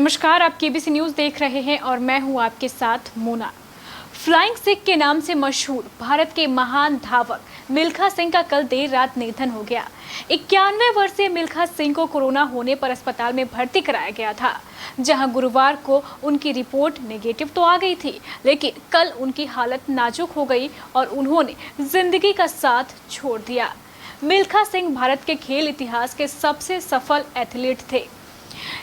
नमस्कार, आप KBC news देख रहे हैं और मैं हूं आपके साथ मोना। फ्लाइंग सिख के नाम से मशहूर भारत के महान धावक मिल्खा सिंह का कल देर रात निधन हो गया। 91 वर्षीय मिल्खा सिंह को कोरोना होने पर अस्पताल में भर्ती कराया गया था, जहां गुरुवार को उनकी रिपोर्ट नेगेटिव तो आ गई थी, लेकिन कल उनकी हालत नाजुक हो गई और उन्होंने जिंदगी का साथ छोड़ दिया। मिल्खा सिंह भारत के खेल इतिहास के सबसे सफल एथलीट थे।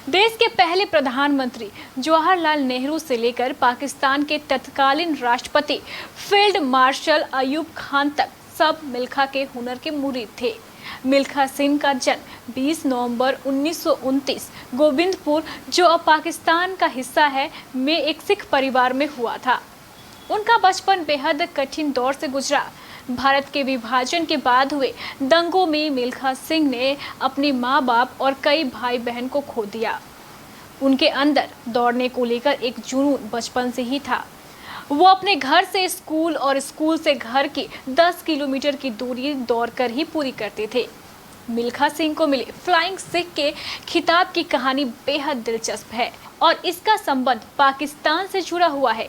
देश के पहले प्रधानमंत्री जवाहरलाल नेहरू से लेकर पाकिस्तान के तत्कालीन राष्ट्रपति फील्ड मार्शल अयूब खान तक सब मिल्खा के हुनर के मुरीद थे। मिल्खा सिंह का जन्म 20 नवंबर 1929 गोविंदपुर, जो अब पाकिस्तान का हिस्सा है, में एक सिख परिवार में हुआ था। उनका बचपन बेहद कठिन दौर से गुजरा। भारत के विभाजन के बाद हुए दंगों में मिल्खा सिंह ने अपने माँ बाप और कई भाई बहन को खो दिया। उनके अंदर दौड़ने को लेकर एक जुनून बचपन से ही था। वो अपने घर से स्कूल और स्कूल से घर की 10 किलोमीटर की दूरी दौड़कर ही पूरी करते थे। मिल्खा सिंह को मिले फ्लाइंग सिख के खिताब की कहानी बेहद दिलचस्प है और इसका संबंध पाकिस्तान से जुड़ा हुआ है।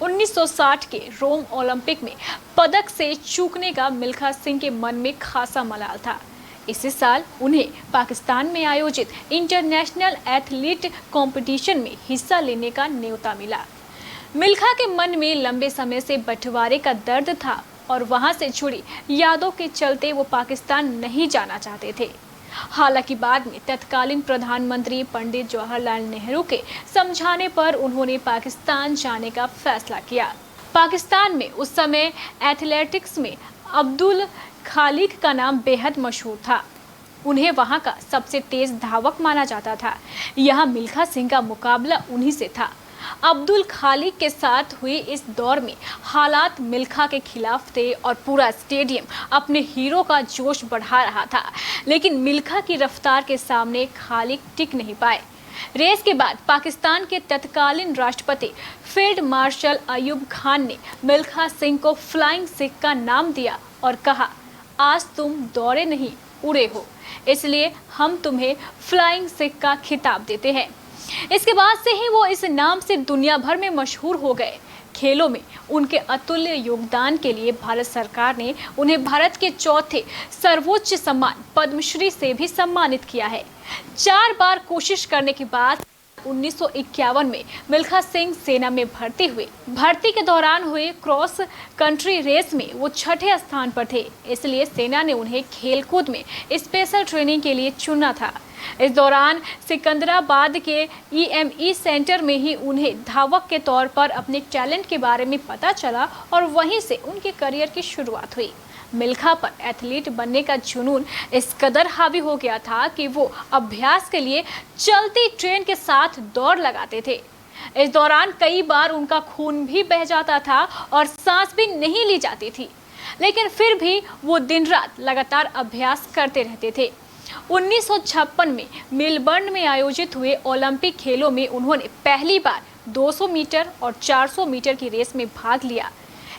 1960 के रोम ओलंपिक में पदक से चूकने का मिल्खा सिंह के मन में खासा मलाल था। इसी साल उन्हें पाकिस्तान में आयोजित इंटरनेशनल एथलीट कंपटीशन में हिस्सा लेने का न्योता मिला। मिल्खा के मन में लंबे समय से बंटवारे का दर्द था और वहां से जुड़ी यादों के चलते वो पाकिस्तान नहीं जाना चाहते थे। हालांकि बाद में तत्कालीन प्रधानमंत्री पंडित जवाहरलाल नेहरू के समझाने पर उन्होंने पाकिस्तान जाने का फैसला किया। पाकिस्तान में उस समय एथलेटिक्स में अब्दुल खालिक का नाम बेहद मशहूर था। उन्हें वहां का सबसे तेज धावक माना जाता था। यहाँ मिल्खा सिंह का मुकाबला उन्हीं से था। अब्दुल खालिक के साथ हुई इस दौर में हालात मिल्खा के खिलाफ थे और पूरा स्टेडियम अपने हीरो का जोश बढ़ा रहा था, लेकिन मिल्खा की रफ्तार के सामने खालिक टिक नहीं पाए। रेस के बाद पाकिस्तान के तत्कालीन राष्ट्रपति फील्ड मार्शल अयूब खान ने मिल्खा सिंह को फ्लाइंग सिख का नाम दिया और कहा, आज तुम दौड़े नहीं उड़े हो, इसलिए हम तुम्हें फ्लाइंग सिख का खिताब देते हैं। इसके बाद से ही वो इस नाम से दुनिया भर में मशहूर हो गए। खेलों में उनके अतुल्य योगदान के लिए भारत सरकार ने उन्हें भारत के चौथे सर्वोच्च सम्मान पद्मश्री से भी सम्मानित किया है। 4 बार कोशिश करने के बाद 1951 में मिल्खा सिंह सेना में भर्ती हुए। भर्ती के दौरान हुए क्रॉस कंट्री रेस में वो 6ठे स्थान पर थे, इसलिए सेना ने उन्हें खेलकूद में स्पेशल ट्रेनिंग के लिए चुना था। इस दौरान सिकंदराबाद के EME सेंटर में ही उन्हें धावक के तौर पर अपने टैलेंट के बारे में पता चला और वहीं से उनके करियर की शुरुआत हुई। मिल्खा पर एथलीट बनने का जुनून इस कदर हावी हो गया था कि वो अभ्यास के लिए चलती ट्रेन के साथ दौड़ लगाते थे। इस दौरान कई बार उनका खून भी बह जाता था और सांस भी नहीं ली जाती थी, लेकिन फिर भी वो दिन रात लगातार अभ्यास करते रहते थे। 1956 में मेलबर्न में आयोजित हुए ओलंपिक खेलों में उन्होंने पहली बार 200 मीटर और 400 मीटर की रेस में भाग लिया।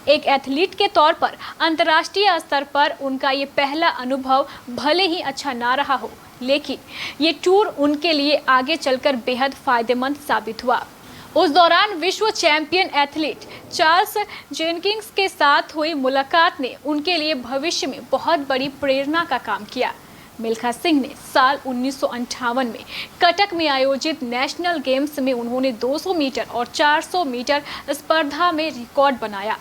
एक एथलीट के तौर पर अंतर्राष्ट्रीय स्तर पर उनका ये पहला अनुभव भले ही अच्छा ना रहा हो, लेकिन ये टूर उनके लिए आगे चलकर बेहद फायदेमंद साबित हुआ। उस दौरान विश्व चैंपियन एथलीट चार्ल्स जेनकिंस के साथ हुई मुलाकात ने उनके लिए भविष्य में बहुत बड़ी प्रेरणा का काम किया। मिल्खा सिंह ने साल 1958 में कटक में आयोजित नेशनल गेम्स में उन्होंने 200 मीटर और 400 मीटर स्पर्धा में रिकॉर्ड बनाया।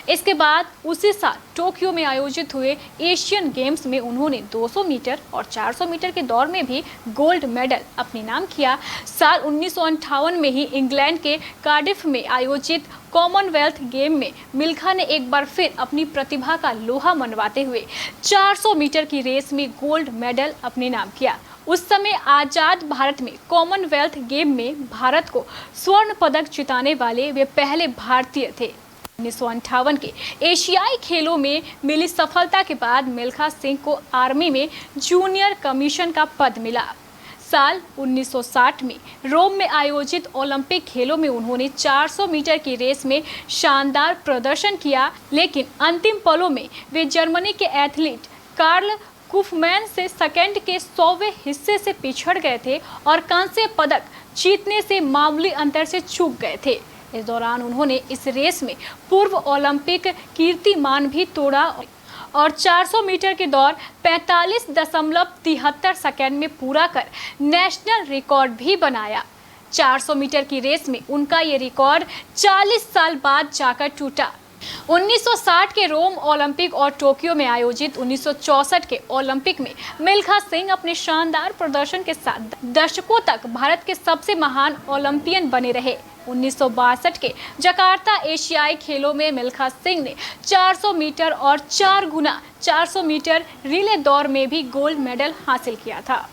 इसके बाद उसी साल टोक्यो में आयोजित हुए एशियन गेम्स में उन्होंने 200 मीटर और 400 मीटर के दौर में भी गोल्ड मेडल अपने नाम किया। साल 1958 में ही इंग्लैंड के कार्डिफ में आयोजित कॉमनवेल्थ गेम में मिल्खा ने एक बार फिर अपनी प्रतिभा का लोहा मनवाते हुए 400 मीटर की रेस में गोल्ड मेडल अपने नाम किया। उस समय आजाद भारत में कॉमनवेल्थ गेम में भारत को स्वर्ण पदक जिताने वाले वे पहले भारतीय थे। 1958 के एशियाई खेलों में मिली सफलता के बाद मिल्खा सिंह को आर्मी में जूनियर कमीशन का पद मिला। साल 1960 में रोम में आयोजित ओलंपिक खेलों में उन्होंने 400 मीटर की रेस में शानदार प्रदर्शन किया, लेकिन अंतिम पलों में वे जर्मनी के एथलीट कार्ल कुफमैन से सेकंड के 100वें हिस्से से पिछड़ गए थे और कांस्य पदक जीतने से मामूली अंतर से चूक गए थे। इस दौरान उन्होंने इस रेस में पूर्व ओलंपिक कीर्तिमान भी तोड़ा और 400 मीटर की दौड़ 45.73 सेकंड में पूरा कर नेशनल रिकॉर्ड भी बनाया। 400 मीटर की रेस में उनका ये रिकॉर्ड 40 साल बाद जाकर टूटा। 1960 के रोम ओलंपिक और टोक्यो में आयोजित 1964 के ओलंपिक में मिल्खा सिंह अपने शानदार प्रदर्शन के साथ दशकों तक भारत के सबसे महान ओलंपियन बने रहे। 1962 के जकार्ता एशियाई खेलों में मिल्खा सिंह ने 400 मीटर और 4 गुना 400 मीटर रिले दौड़ में भी गोल्ड मेडल हासिल किया था।